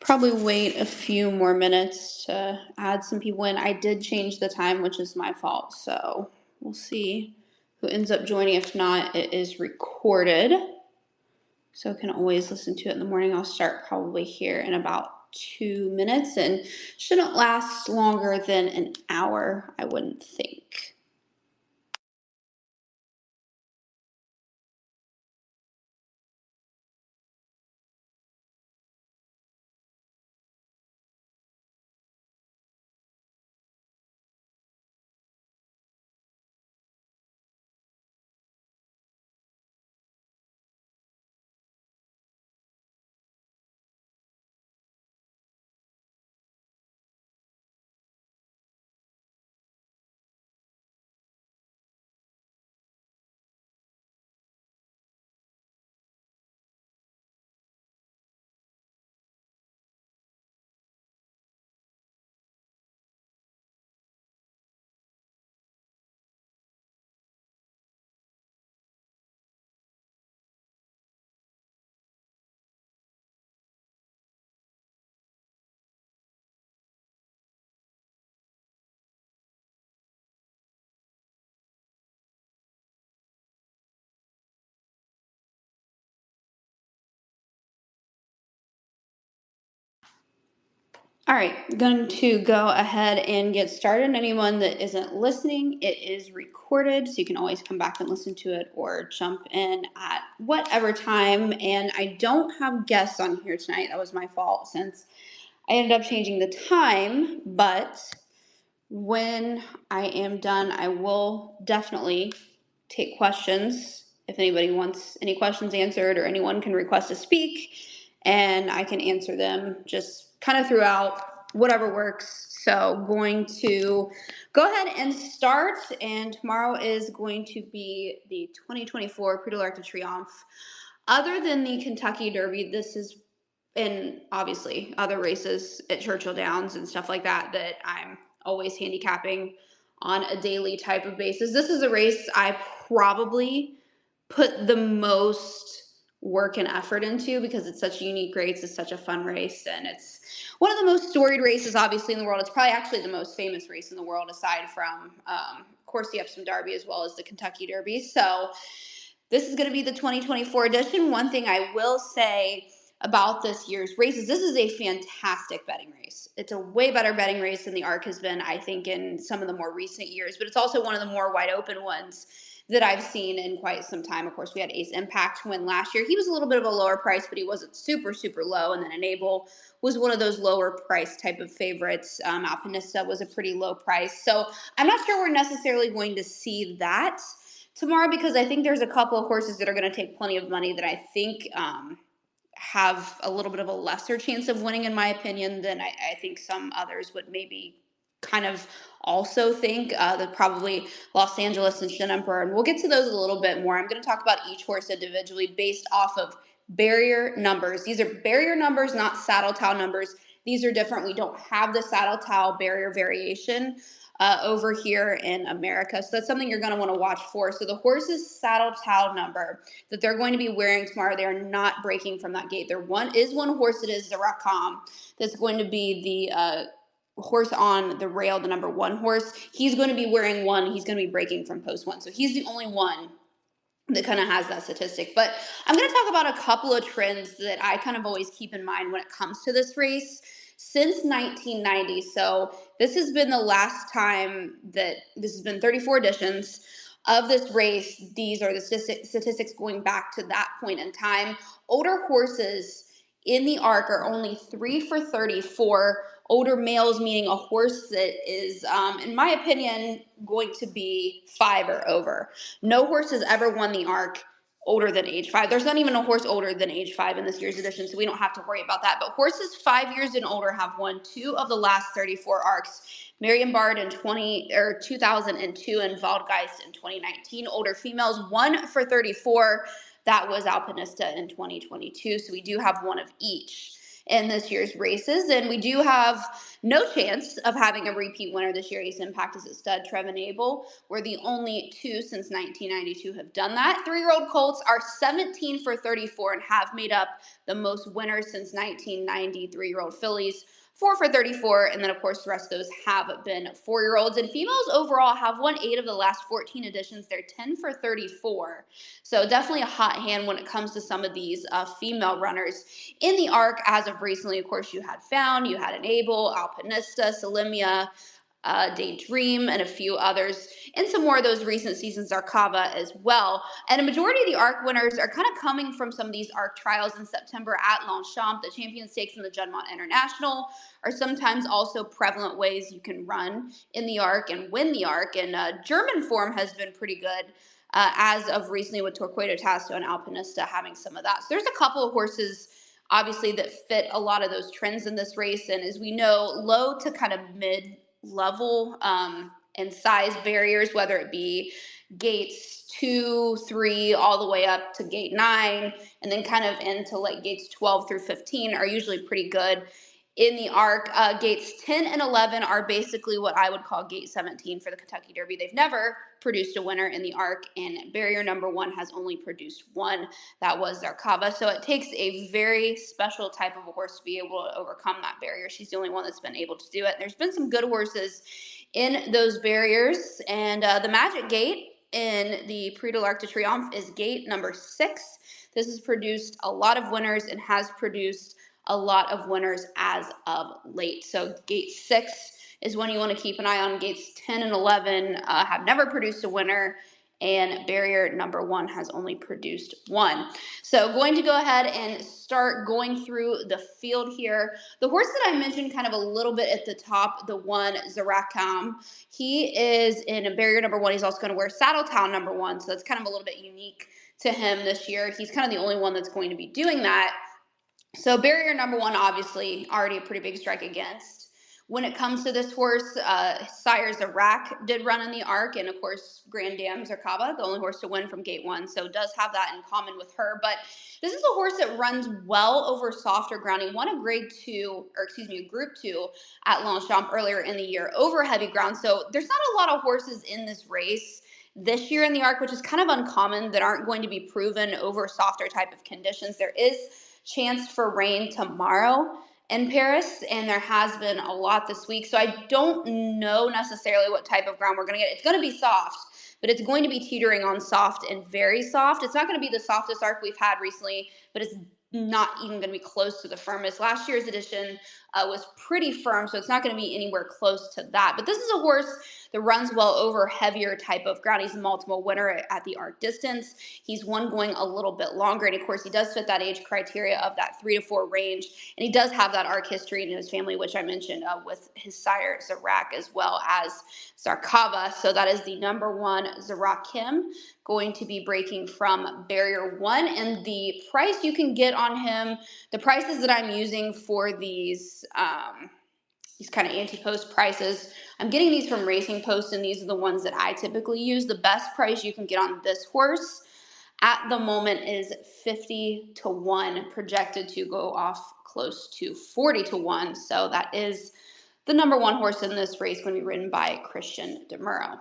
Probably wait a few more minutes to add some people in. I did change the time, which is my fault, so we'll see who ends up joining. If not, it is recorded, so I can always listen to it in the morning. I'll start probably here in about 2 minutes and shouldn't last longer than an hour, I wouldn't think. All right, going to go ahead and get started. Anyone that isn't listening, it is recorded, so you can always come back and listen to it or jump in at whatever time. And I don't have guests on here tonight. That was my fault since I ended up changing the time. But when I am done, I will definitely take questions if anybody wants any questions answered or anyone can request to speak, and I can answer them just kind of throughout, whatever works. So going to go ahead and start, and tomorrow is going to be the 2024 Prix de l'Arc de Triomphe. Other than the Kentucky Derby, this is, and obviously other races at Churchill Downs and stuff like that, that I'm always handicapping on a daily type of basis. This is a race I probably put the most work and effort into because it's such a unique race. It's such a fun race, and it's one of the most storied races, obviously, in the world. It's probably actually the most famous race in the world, aside from, of course, the Epsom Derby as well as the Kentucky Derby. So this is going to be the 2024 edition. One thing I will say about this year's races, this is a fantastic betting race. It's a way better betting race than the Arc has been, I think, in some of the more recent years, but it's also one of the more wide open ones that I've seen in quite some time. Of course, we had Ace Impact win last year. He was a little bit of a lower price, but he wasn't super, super low. And then Enable was one of those lower price type of favorites. Alpinista was a pretty low price. So I'm not sure we're necessarily going to see that tomorrow, because I think there's a couple of horses that are going to take plenty of money that I think have a little bit of a lesser chance of winning, in my opinion, than I think some others would maybe kind of also think. That probably Los Angeles and Shin Emperor, and we'll get to those a little bit more. I'm going to talk about each horse individually based off of barrier numbers. These are barrier numbers, not saddle towel numbers. These are different. We don't have the saddle towel barrier variation over here in America. So that's something you're going to want to watch for. So the horse's saddle towel number that they're going to be wearing tomorrow, they are not breaking from that gate. There is one horse that is the Rakam that's going to be the horse on the rail, the number one horse. He's going to be wearing one. He's going to be breaking from post one. So he's the only one that kind of has that statistic. But I'm going to talk about a couple of trends that I kind of always keep in mind when it comes to this race since 1990. So this has been the last time that this has been 34 editions of this race. These are the statistics going back to that point in time. Older horses in the Arc are only 3 for 34. Older males, meaning a horse that is, in my opinion, going to be 5 or over. No horse has ever won the Arc older than age 5. There's not even a horse older than age 5 in this year's edition, so we don't have to worry about that. But horses 5 years and older have won 2 of the last 34 Arcs. Marion Bard in 2002 and Waldgeist in 2019. Older females, 1 for 34. That was Alpinista in 2022. So we do have one of each. in this year's races. And we do have no chance of having a repeat winner this year. Ace Impact is at stud Trevin Abel. We're the only two since 1992 have done that. 3-year-old colts are 17 for 34 and have made up the most winners since 1990. 3-year-old fillies 4 for 34, and then of course the rest of those have been 4-year-olds. And females overall have won 8 of the last 14 editions. They're 10 for 34. So definitely a hot hand when it comes to some of these female runners in the ARC as of recently. Of course, you had Found, you had Enable, Alpinista, Salimia, Daydream, and a few others, and some more of those recent seasons, Zarkava as well. And a majority of the ARC winners are kind of coming from some of these ARC trials in September at Longchamp. The Champion Stakes and the Juddmonte International are sometimes also prevalent ways you can run in the ARC and win the ARC. And German form has been pretty good as of recently with Torquato Tasso and Alpinista having some of that. So there's a couple of horses obviously that fit a lot of those trends in this race. And as we know, low to kind of mid level and size barriers, whether it be gates 2, 3, all the way up to gate 9, and then kind of into like gates 12 through 15 are usually pretty good in the ARC. Gates 10 and 11 are basically what I would call gate 17 for the Kentucky Derby. They've never produced a winner in the ARC, and barrier number 1 has only produced one. That was Zarkava. So it takes a very special type of a horse to be able to overcome that barrier. She's the only one that's been able to do it. There's been some good horses in those barriers, and the Magic Gate in the Prix de l'Arc de Triomphe is gate number 6. This has produced a lot of winners and has produced a lot of winners as of late. So gate 6 is one you want to keep an eye on. Gates 10 and 11 have never produced a winner, and barrier number 1 has only produced one. So going to go ahead and start going through the field here. The horse that I mentioned kind of a little bit at the top, the one Zarakam, he is in barrier number 1. He's also going to wear Saddletown number 1, so that's kind of a little bit unique to him this year. He's kind of the only one that's going to be doing that. So barrier number 1, obviously, already a pretty big strike against. When it comes to this horse, Sire Zarak did run in the ARC, and of course, Grand Dame Zarkava, the only horse to win from gate 1, so does have that in common with her. But this is a horse that runs well over softer ground. He won a Group 2 at Longchamp earlier in the year over heavy ground. So there's not a lot of horses in this race this year in the ARC, which is kind of uncommon, that aren't going to be proven over softer type of conditions. There is chance for rain tomorrow in Paris, and there has been a lot this week. So I don't know necessarily what type of ground we're going to get. It's going to be soft, but it's going to be teetering on soft and very soft. It's not going to be the softest ARC we've had recently, but it's not even going to be close to the firmest. Last year's edition was pretty firm, so it's not going to be anywhere close to that. But this is a horse that runs well over heavier type of ground. He's a multiple winner at the ARC distance. He's one going a little bit longer, and of course, he does fit that age criteria of that 3 to 4 range, and he does have that ARC history in his family, which I mentioned with his sire Zarak as well as Zarkava. So that is the number 1 Zarakim, going to be breaking from barrier 1, and the price you can get on him, the prices that I'm using for these kind of anti-post prices, I'm getting these from Racing Post, and these are the ones that I typically use. The best price you can get on this horse at the moment is 50 to 1, projected to go off close to 40 to 1. So that is the number 1 horse in this race, going to be ridden by Christian DeMuro.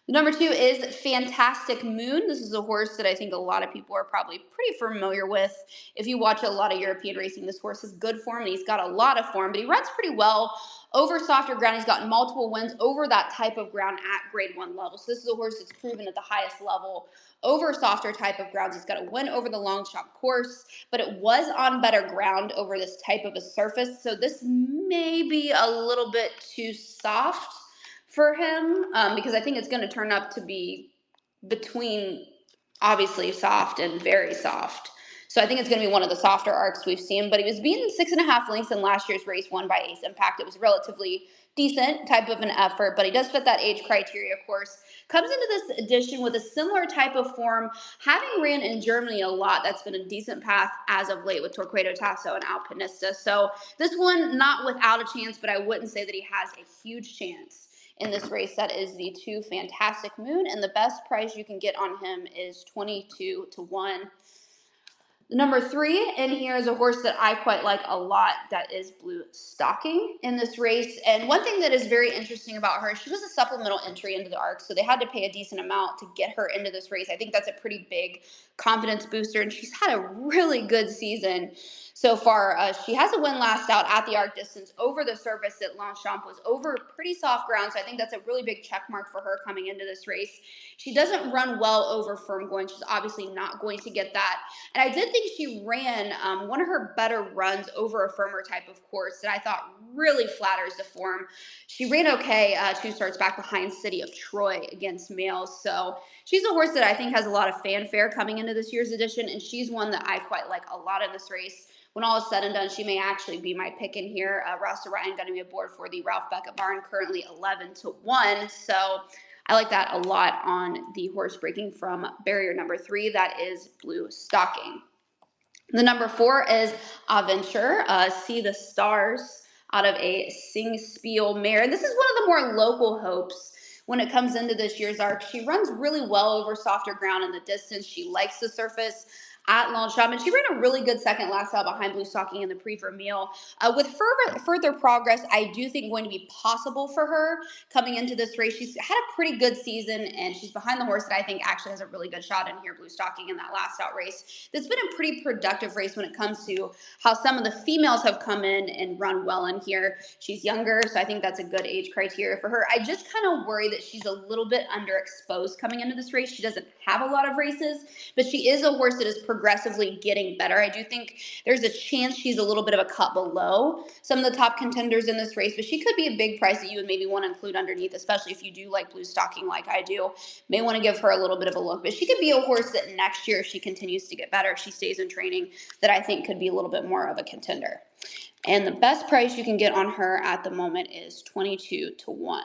Number 2 is Fantastic Moon. This is a horse that I think a lot of people are probably pretty familiar with. If you watch a lot of European racing, this horse has good form, and he's got a lot of form, but he runs pretty well over softer ground. He's gotten multiple wins over that type of ground at grade 1 level. So this is a horse that's proven at the highest level over softer type of grounds. He's got a win over the Longchamp course, but it was on better ground over this type of a surface. So this may be a little bit too soft for him, because I think it's going to turn up to be between obviously soft and very soft. So I think it's going to be one of the softer ARCs we've seen, but he was beaten 6.5 lengths in last year's race, won by Ace Impact. It was relatively decent type of an effort, but he does fit that age criteria, of course. Comes into this edition with a similar type of form, having ran in Germany a lot. That's been a decent path as of late with Torquato Tasso and Alpinista. So this one, not without a chance, but I wouldn't say that he has a huge chance in this race. That is the 2 Fantastic Moon, and the best price you can get on him is 22 to 1. Number 3 in here is a horse that I quite like a lot. That is Blue Stocking in this race. And one thing that is very interesting about her, she was a supplemental entry into the ARC, so they had to pay a decent amount to get her into this race. I think that's a pretty big confidence booster, and she's had a really good season so far. She has a win last out at the ARC distance over the surface at Longchamp, was over pretty soft ground, so I think that's a really big check mark for her coming into this race. She doesn't run well over firm going. She's obviously not going to get that. And I did think she ran one of her better runs over a firmer type of course that I thought really flatters the form. She ran okay 2 starts back behind City of Troy against males. So she's a horse that I think has a lot of fanfare coming into this year's edition, and she's one that I quite like a lot in this race. When all is said and done, she may actually be my pick in here. Ross Ryan going to be aboard for the Ralph Beckett barn, currently 11-1. So I like that a lot on the horse breaking from barrier number 3. That is Blue Stocking. The number 4 is Aventure, See the Stars, out of a Sing Spiel mare. And this is one of the more local hopes when it comes into this year's ARC. She runs really well over softer ground in the distance. She likes the surface at Longchamp, and she ran a really good second last out behind Blue Stocking in the Prix Vermeil. With further progress, I do think going to be possible for her coming into this race. She's had a pretty good season, and she's behind the horse that I think actually has a really good shot in here, Blue Stocking, in that last out race. It's been a pretty productive race when it comes to how some of the females have come in and run well in here. She's younger, so I think that's a good age criteria for her. I just kind of worry that she's a little bit underexposed coming into this race. She doesn't have a lot of races, but she is a horse that is progressively getting better. I do think there's a chance she's a little bit of a cut below some of the top contenders in this race, but she could be a big price that you would maybe want to include underneath, especially if you do like Blue Stocking like I do. May want to give her a little bit of a look, but she could be a horse that next year, if she continues to get better, if she stays in training, that I think could be a little bit more of a contender. And the best price you can get on her at the moment is 22-1.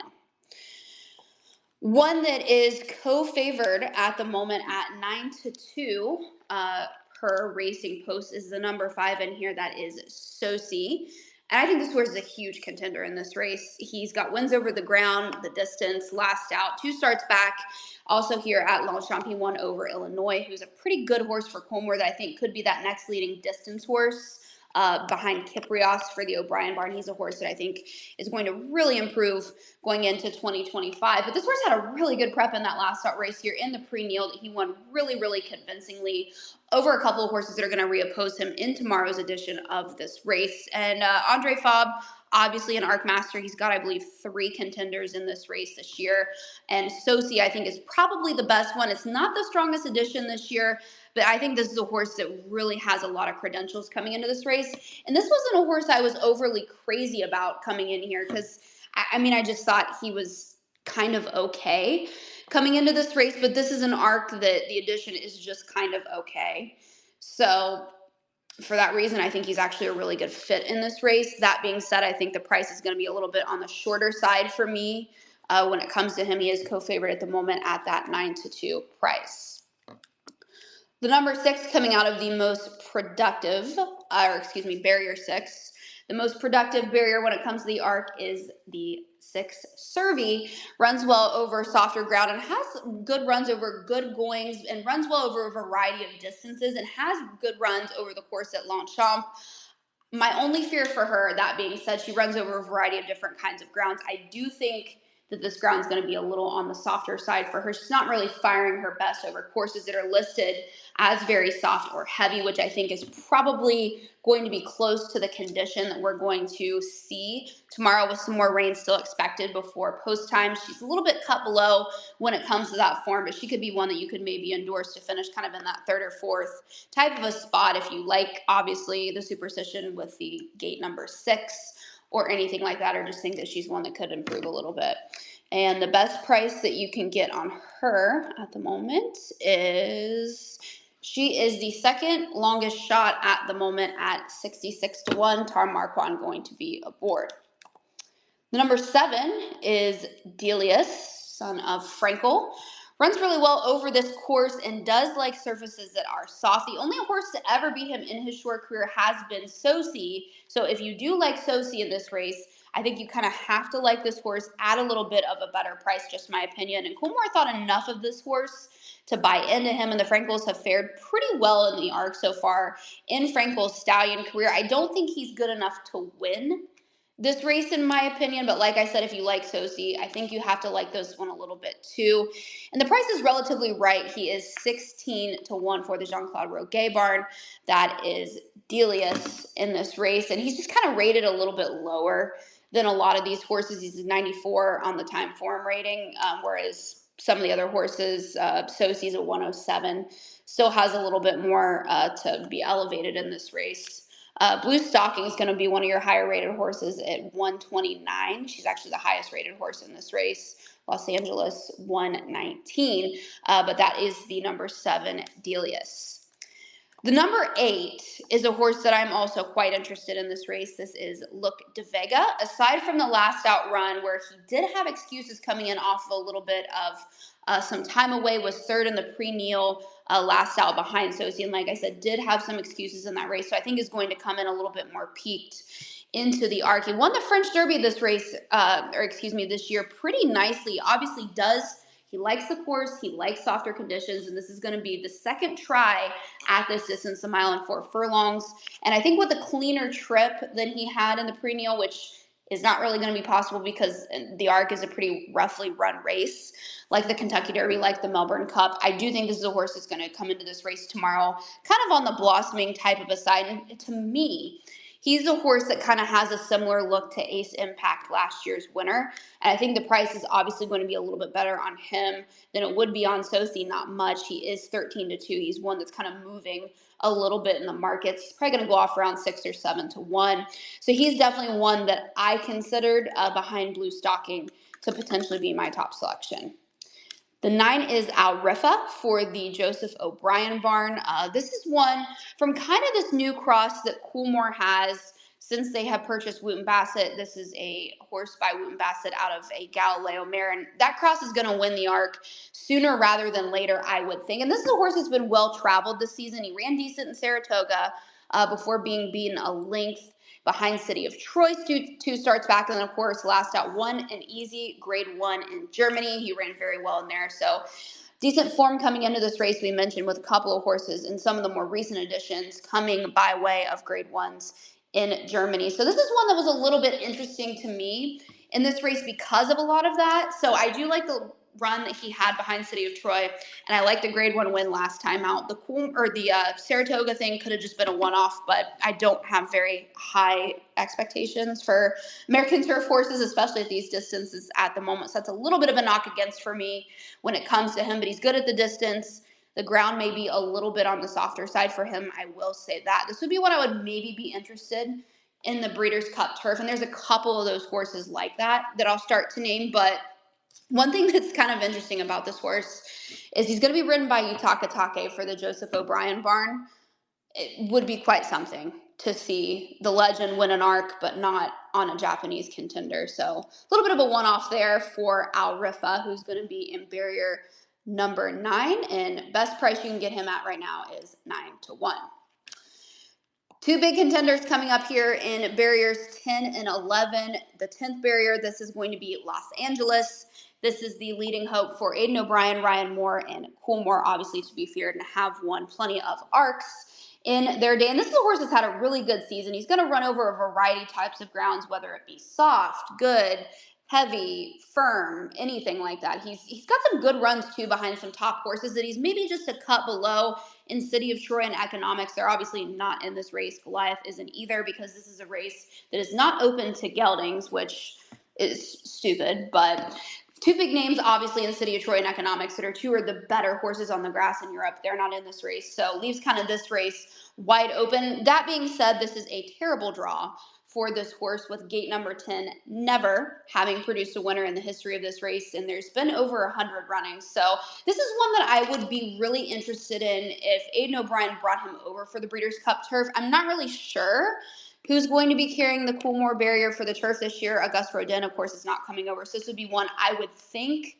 One that is co-favored at the moment at 9-2 per Racing Post is the number 5 in here. That is Sosi. And I think this horse is a huge contender in this race. He's got wins over the ground, the distance, last out, 2 starts back. Also here at Longchamp, he won over Illinois, who's a pretty good horse for Colmore that I think could be that next leading distance horse. Behind Kiprios for the O'Brien barn. He's a horse that I think is going to really improve going into 2025. But this horse had a really good prep in that last out race here in the pre-Neal that he won really, really convincingly over a couple of horses that are going to reoppose him in tomorrow's edition of this race. And Andre Fabre, obviously an ARC master. He's got, I believe, 3 contenders in this race this year. And Sosi, I think, is probably the best one. It's not the strongest addition this year, but I think this is a horse that really has a lot of credentials coming into this race. And this wasn't a horse I was overly crazy about coming in here because, I mean, I just thought he was kind of okay coming into this race. But this is an ARC that the addition is just kind of okay. So for that reason, I think he's actually a really good fit in this race. That being said, I think the price is going to be a little bit on the shorter side for me. When it comes to him, he is co-favorite at the moment at that 9-2 price. The number 6 coming out of the most productive, barrier 6. The most productive barrier when it comes to the ARC is the 6 Servi. Runs well over softer ground and has good runs over good goings and runs well over a variety of distances and has good runs over the course at Longchamp. My only fear for her, that being said, she runs over a variety of different kinds of grounds. I do think that this ground is going to be a little on the softer side for her. She's not really firing her best over courses that are listed as very soft or heavy, which I think is probably going to be close to the condition that we're going to see tomorrow with some more rain still expected before post time. She's a little bit cut below when it comes to that form, but she could be one that you could maybe endorse to finish kind of in that 3rd or 4th type of a spot if you like, obviously, the superstition with the gate number 6 or anything like that, or just think that she's one that could improve a little bit. And the best price that you can get on her at the moment is, she is the 2nd longest shot at the moment at 66-1. Tar Marquand going to be aboard. The number 7 is Delius, son of Frankel. Runs really well over this course and does like surfaces that are soft. The only horse to ever beat him in his short career has been Sosi. So if you do like Sosi in this race, I think you kind of have to like this horse at a little bit of a better price, just my opinion. And Coolmore thought enough of this horse to buy into him, and the Frankels have fared pretty well in the Arc so far in Frankel's stallion career. I don't think he's good enough to win this race, in my opinion, but like I said, if you like Sosi, I think you have to like this one a little bit too. And the price is relatively right. He is 16-1 for the Jean-Claude Roguet barn. That is Delius in this race, and he's just kind of rated a little bit lower than a lot of these horses. He's a 94 on the time form rating, whereas some of the other horses, Sosi's a 107, still has a little bit more to be elevated in this race. Blue Stocking is going to be one of your higher rated horses at 129. She's actually the highest rated horse in this race. Los Angeles 119, but that is the number 7 Delius. The number 8 is a horse that I'm also quite interested in this race. This is Look de Vega. Aside from the last out run where he did have excuses coming in off of a little bit of some time away, was third in the pre-Neal last out behind Sosi, and like I said, did have some excuses in that race, so I think is going to come in a little bit more peaked into the Arc. He won the French Derby this race, this year pretty nicely. Obviously he likes the course, he likes softer conditions, and this is going to be the second try at this distance, a mile and 4 furlongs. And I think with a cleaner trip than he had in the pre-Neal, which is not really going to be possible because the Arc is a pretty roughly run race, like the Kentucky Derby, like the Melbourne Cup. I do think this is a horse that's going to come into this race tomorrow kind of on the blossoming type of a side. And to me, he's a horse that kind of has a similar look to Ace Impact, last year's winner. And I think the price is obviously going to be a little bit better on him than it would be on Sosi. Not much. He is 13-2. He's one that's kind of moving a little bit in the markets. He's probably going to go off around 6 or 7-1. So he's definitely one that I considered behind Blue Stocking to potentially be my top selection. The 9 is Alrifa for the Joseph O'Brien barn. This is one from kind of this new cross that Coolmore has since they have purchased Wooten Bassett. This is a horse by Wooten Bassett out of a Galileo mare, and that cross is going to win the Arc sooner rather than later, I would think. And this is a horse that's been well-traveled this season. He ran decent in Saratoga before being beaten a length behind City of Troy's two starts back, and then of course last out won an easy grade 1 in Germany. He ran very well in there, so decent form coming into this race. We mentioned with a couple of horses and some of the more recent additions coming by way of grade 1s in Germany. So this is one that was a little bit interesting to me in this race because of a lot of that. So I do like the run that he had behind City of Troy, and I like the grade 1 win last time out. The Saratoga thing could have just been a one-off, but I don't have very high expectations for American turf horses, especially at these distances at the moment. So that's a little bit of a knock against for me when it comes to him, but he's good at the distance. The ground may be a little bit on the softer side for him, I will say that. This would be one I would maybe be interested in the Breeders' Cup Turf, and there's a couple of those horses like that I'll start to name, but one thing that's kind of interesting about this horse is he's going to be ridden by Yutaka Take for the Joseph O'Brien barn. It would be quite something to see the legend win an Arc, but not on a Japanese contender. So a little bit of a one-off there for Alrifa, who's going to be in barrier number 9, and best price you can get him at right now is 9-1. Two big contenders coming up here in barriers 10 and 11. The 10th barrier, this is going to be Los Angeles. This is the leading hope for Aidan O'Brien, Ryan Moore, and Coolmore, obviously to be feared, and have won plenty of Arcs in their day. And this is a horse that's had a really good season. He's going to run over a variety of types of grounds, whether it be soft, good, heavy, firm, anything like that. He's got some good runs, too, behind some top horses that he's maybe just a cut below in City of Troy and Economics. They're obviously not in this race. Goliath isn't either, because this is a race that is not open to geldings, which is stupid, but two big names, obviously, in City of Troy and Economics that are two of the better horses on the grass in Europe. They're not in this race, so leaves kind of this race wide open. That being said, this is a terrible draw for this horse, with gate number 10 never having produced a winner in the history of this race, and there's been over 100 runnings. So this is one that I would be really interested in if Aidan O'Brien brought him over for the Breeders' Cup Turf. I'm not really sure who's going to be carrying the Coolmore barrier for the turf this year. Auguste Rodin, of course, is not coming over, so this would be one I would think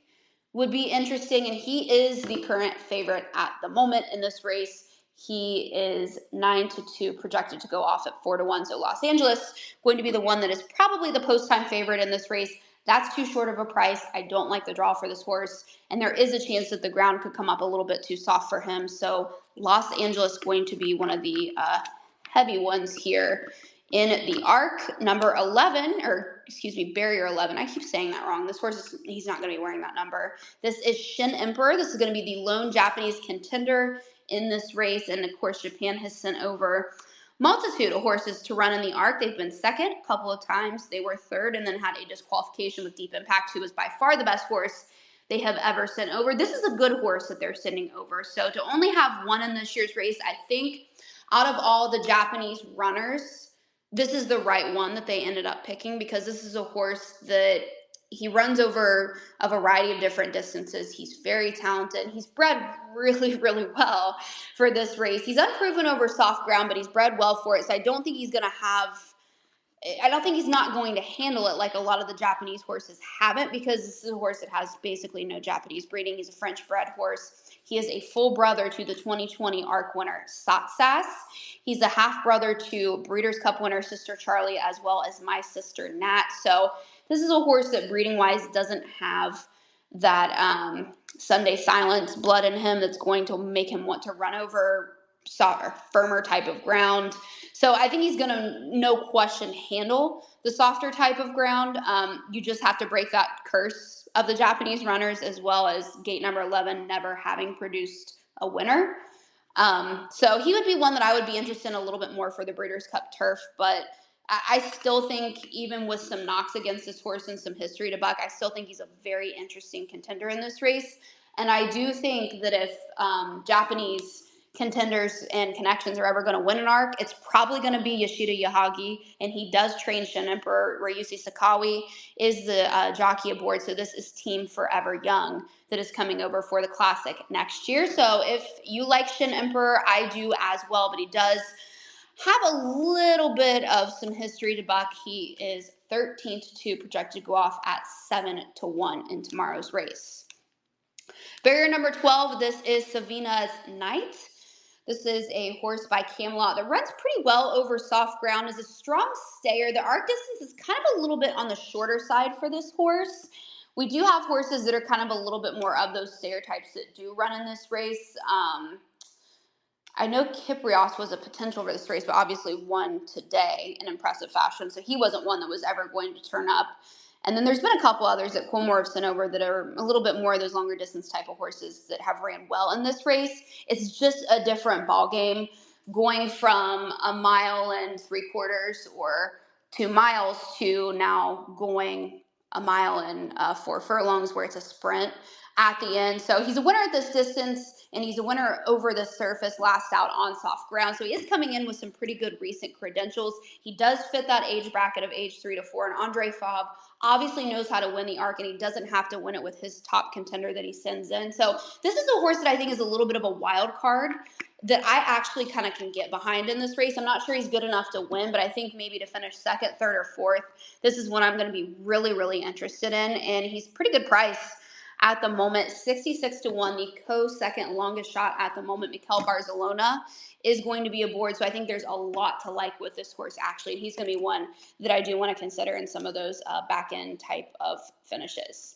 would be interesting, and he is the current favorite at the moment in this race. He is 9-2, projected to go off at 4-1. So Los Angeles going to be the one that is probably the post-time favorite in this race. That's too short of a price. I don't like the draw for this horse, and there is a chance that the ground could come up a little bit too soft for him. So Los Angeles going to be one of the heavy ones here. In the Arc, number 11, or excuse me, barrier 11. I keep saying that wrong. This horse, he's not going to be wearing that number. This is Shin Emperor. This is going to be the lone Japanese contender in this race. And of course, Japan has sent over multitude of horses to run in the Arc. They've been second a couple of times. They were third and then had a disqualification with Deep Impact, who was by far the best horse they have ever sent over. This is a good horse that they're sending over. So to only have one in this year's race, I think out of all the Japanese runners, this is the right one that they ended up picking, because this is a horse that he runs over a variety of different distances. He's very talented. He's bred really, really well for this race. He's unproven over soft ground, but he's bred well for it. So I don't think he's not going to handle it like a lot of the Japanese horses haven't, because this is a horse that has basically no Japanese breeding. He's a French bred horse. He is a full brother to the 2020 Arc winner, Satsas. He's a half brother to Breeders' Cup winner, Sister Charlie, as well as my sister, Nat. So this is a horse that breeding-wise doesn't have that Sunday Silence blood in him that's going to make him want to run over firmer type of ground. So I think he's going to, no question, handle the softer type of ground. You just have to break that curse of the Japanese runners, as well as gate number 11 never having produced a winner. So he would be one that I would be interested in a little bit more for the Breeders' Cup turf, but I still think, even with some knocks against this horse and some history to buck, I still think he's a very interesting contender in this race. And I do think that if Japanese contenders and connections are ever going to win an Arc, it's probably going to be Yoshida Yahagi, and he does train Shin Emperor. Ryusi Sakawi is the jockey aboard, so this is Team Forever Young that is coming over for the Classic next year. So if you like Shin Emperor, I do as well, but he does have a little bit of some history to buck. He is 13-2, projected to go off at 7-1 in tomorrow's race. Barrier number 12, this is Savina's Knight. This is a horse by Camelot that runs pretty well over soft ground, is a strong stayer. The arc distance is kind of a little bit on the shorter side for this horse. We do have horses that are kind of a little bit more of those stayer types that do run in this race. I know Kiprios was a potential for this race, but obviously won today in impressive fashion, so he wasn't one that was ever going to turn up. And then there's been a couple others that Coolmore have sent over that are a little bit more of those longer distance type of horses that have ran well in this race. It's just a different ball game, going from 1 3/4 or 2 miles to now going 1 mile and 4 furlongs, where it's a sprint at the end. So he's a winner at this distance, and he's a winner over the surface, last out on soft ground. So he is coming in with some pretty good recent credentials. He does fit that age bracket of age 3 to 4, and Andre Fabre obviously knows how to win the Arc, and he doesn't have to win it with his top contender that he sends in. So this is a horse that I think is a little bit of a wild card that I actually kind of can get behind in this race. I'm not sure he's good enough to win, but I think maybe to finish second, third, or fourth, this is one I'm going to be really, really interested in. And he's pretty good price at the moment, 66-1. The co-second longest shot at the moment, Mikel Barzalona, is going to be aboard. So I think there's a lot to like with this horse, actually. And he's going to be one that I do want to consider in some of those back-end type of finishes.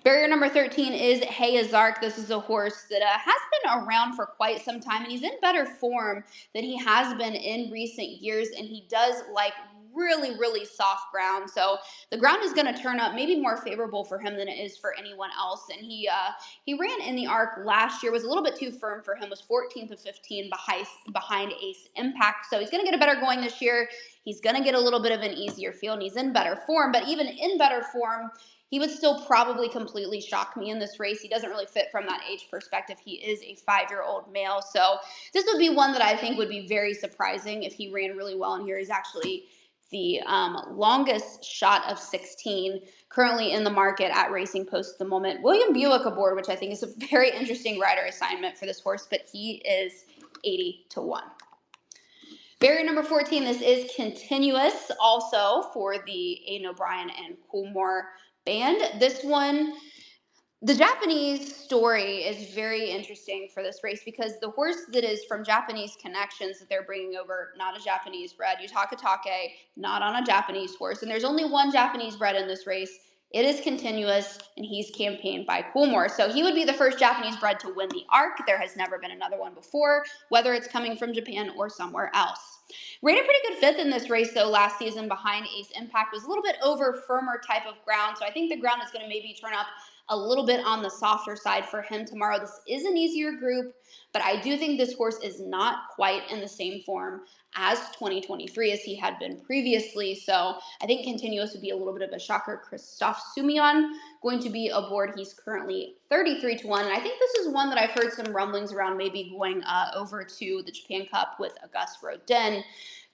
Barrier number 13 is Hayazark. This is a horse that has been around for quite some time, and he's in better form than he has been in recent years, and he does like really, really soft ground. So the ground is going to turn up maybe more favorable for him than it is for anyone else. And he ran in the Arc last year, was a little bit too firm for him, was 14th to 15 behind Ace Impact. So he's going to get a better going this year. He's going to get a little bit of an easier field, and he's in better form. But even in better form, he would still probably completely shock me in this race. He doesn't really fit from that age perspective. He is a 5-year-old male. So this would be one that I think would be very surprising if he ran really well in here. He's actually the longest shot of 16 currently in the market at Racing Post at the moment. William Buick aboard, which I think is a very interesting rider assignment for this horse, but he is 80-1. Barrier number 14, this is Continuous, also for the Aidan O'Brien and Coolmore band. This one, The Japanese story is very interesting for this race because the horse that is from Japanese connections that they're bringing over, not a Japanese bred, Yutaka Take, not on a Japanese horse. And there's only one Japanese bred in this race. It is continuous, and he's campaigned by Coolmore. So he would be the first Japanese bred to win the Arc. There has never been another one before, whether it's coming from Japan or somewhere else. Rated pretty good fifth in this race, though, last season behind Ace Impact. Was a little bit over firmer type of ground, so I think the ground is going to maybe turn up a little bit on the softer side for him tomorrow. This is an easier group, but I do think this horse is not quite in the same form as 2023 as he had been previously. So I think continuous would be a little bit of a shocker. Christophe Soumillon going to be aboard. He's currently 33-1. And I think this is one that I've heard some rumblings around maybe going over to the Japan Cup with Auguste Rodin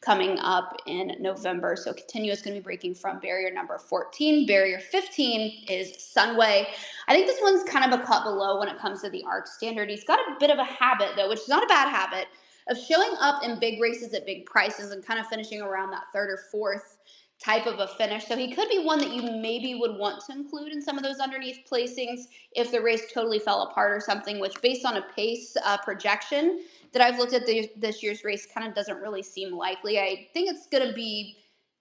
coming up in November. So continuous going to be breaking from barrier number 14. Barrier 15 is Sunway. I think this one's kind of a cut below when it comes to the Arc standard. He's got a bit of a habit, though, which is not a bad habit, of showing up in big races at big prices and kind of finishing around that third or fourth type of a finish. So he could be one that you maybe would want to include in some of those underneath placings if the race totally fell apart or something, which based on a pace projection that I've looked at this year's race kind of doesn't really seem likely. I think it's going to be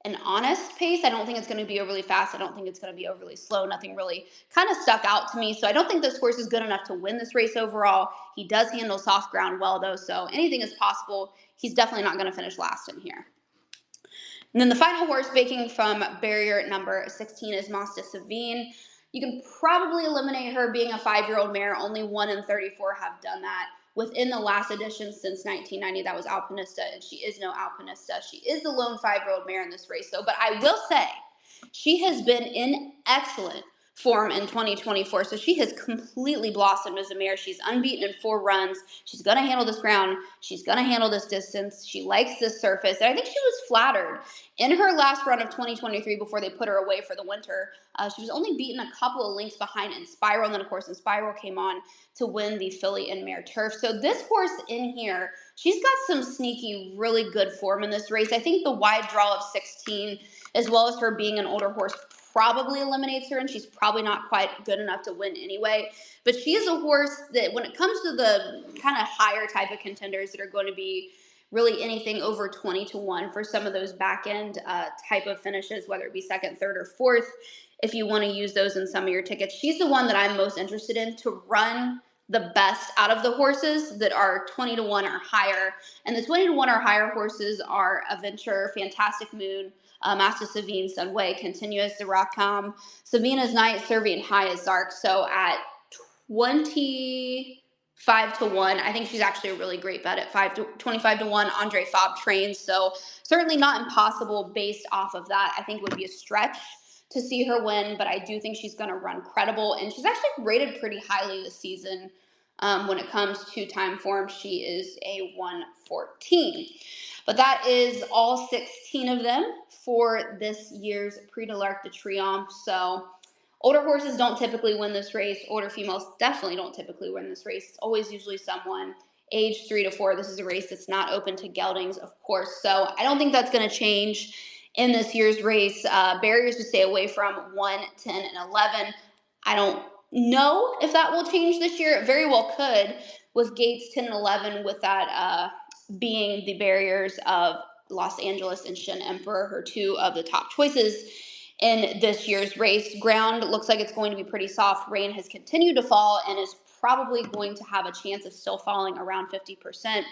an honest pace. I don't think it's going to be overly fast. I don't think it's going to be overly slow. Nothing really kind of stuck out to me. So I don't think this horse is good enough to win this race overall. He does handle soft ground well, though, so anything is possible. He's definitely not going to finish last in here. And then the final horse breaking from barrier number 16 is Masta Savine. You can probably eliminate her being a 5-year-old mare. Only 1 in 34 have done that within the last edition since 1990. That was Alpinista, and she is no Alpinista. She is the lone 5-year-old mare in this race, though. But I will say she has been in excellent form in 2024. So she has completely blossomed as a mare. She's unbeaten in 4 runs. She's going to handle this ground. She's going to handle this distance. She likes this surface. And I think she was flattered in her last run of 2023 before they put her away for the winter. She was only beaten a couple of lengths behind Inspiral. And then, of course, Inspiral came on to win the filly and mare turf. So this horse in here, she's got some sneaky, really good form in this race. I think the wide draw of 16, as well as her being an older horse, probably eliminates her, and she's probably not quite good enough to win anyway. But she is a horse that when it comes to the kind of higher type of contenders that are going to be really anything over 20-1 for some of those back end type of finishes, whether it be second, third, or fourth, if you want to use those in some of your tickets, she's the one that I'm most interested in to run the best out of the horses that are 20-1 or higher. And the 20-1 or higher horses are Adventure, Fantastic Moon, Master Savine, Sunway, Continuous, the Rockcom, Savina's Night, Serving High as Zark. So at 25-1, I think she's actually a really great bet at 25-1. Andre Fabre trains, so certainly not impossible based off of that. I think it would be a stretch to see her win, but I do think she's going to run credible, and she's actually rated pretty highly this season. When it comes to time form, she is a 114. But that is all 16 of them for this year's Prix de l'Arc de Triomphe. So older horses don't typically win this race. Older females definitely don't typically win this race. It's always usually someone age 3 to 4. This is a race that's not open to geldings, of course. So I don't think that's going to change in this year's race. Barriers to stay away from 1, 10, and 11. I don't know if that will change this year. It very well could with Gates 10 and 11 with that being the barriers of Los Angeles and Shin Emperor, her 2 of the top choices in this year's race. Ground looks like it's going to be pretty soft. Rain has continued to fall and is probably going to have a chance of still falling around 50%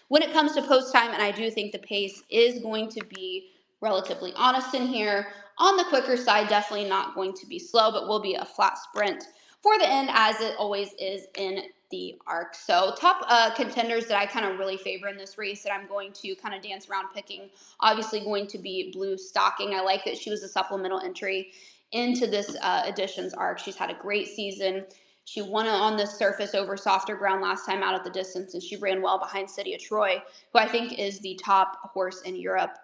when it comes to post time. And I do think the pace is going to be relatively honest in here. On the quicker side, definitely not going to be slow, but will be a flat sprint for the end, as it always is in the Arc. So top contenders that I kind of really favor in this race that I'm going to kind of dance around picking, obviously going to be Blue Stocking. I like that she was a supplemental entry into this edition's Arc. She's had a great season. She won on this surface over softer ground last time out at the distance, and she ran well behind City of Troy, who I think is the top horse in Europe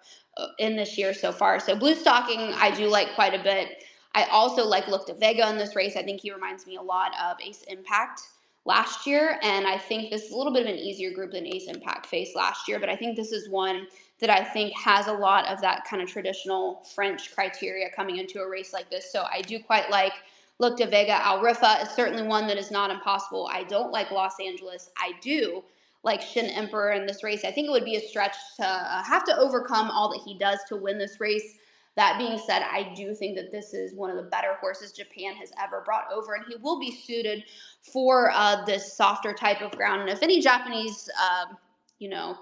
in this year so far. So Blue Stocking I do like quite a bit. I also like Look to Vega in this race. I think he reminds me a lot of Ace Impact last year, and I think this is a little bit of an easier group than Ace Impact faced last year, but I think this is one that I think has a lot of that kind of traditional French criteria coming into a race like this. So I do quite like Look de Vega Al Rifa is certainly one that is not impossible. I don't like Los Angeles. I do like Shin Emperor in this race. I think it would be a stretch to have to overcome all that he does to win this race. That being said, I do think that this is one of the better horses Japan has ever brought over, and he will be suited for this softer type of ground. And if any Japanese,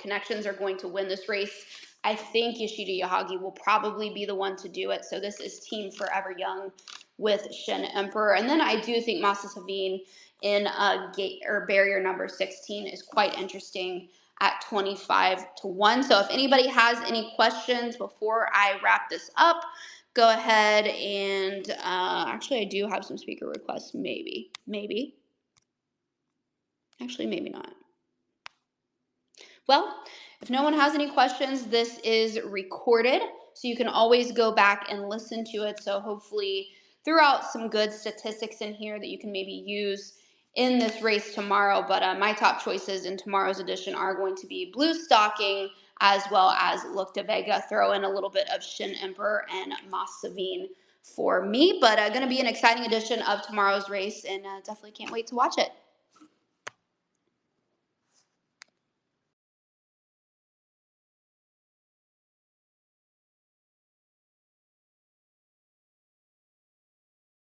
connections are going to win this race, I think Yoshida Yahagi will probably be the one to do it. So this is Team Forever Young with Shin Emperor. And then I do think Masa Savine in gate or barrier number 16 is quite interesting at 25-1. So if anybody has any questions before I wrap this up, go ahead and actually I do have some speaker requests. Maybe actually maybe not. Well, if no one has any questions, this is recorded, so you can always go back and listen to it. So hopefully threw out some good statistics in here that you can maybe use in this race tomorrow. But my top choices in tomorrow's edition are going to be Blue Stocking as well as Look de Vega. Throw in a little bit of Shin Emperor and Mas Savine for me. But going to be an exciting edition of tomorrow's race, and definitely can't wait to watch it.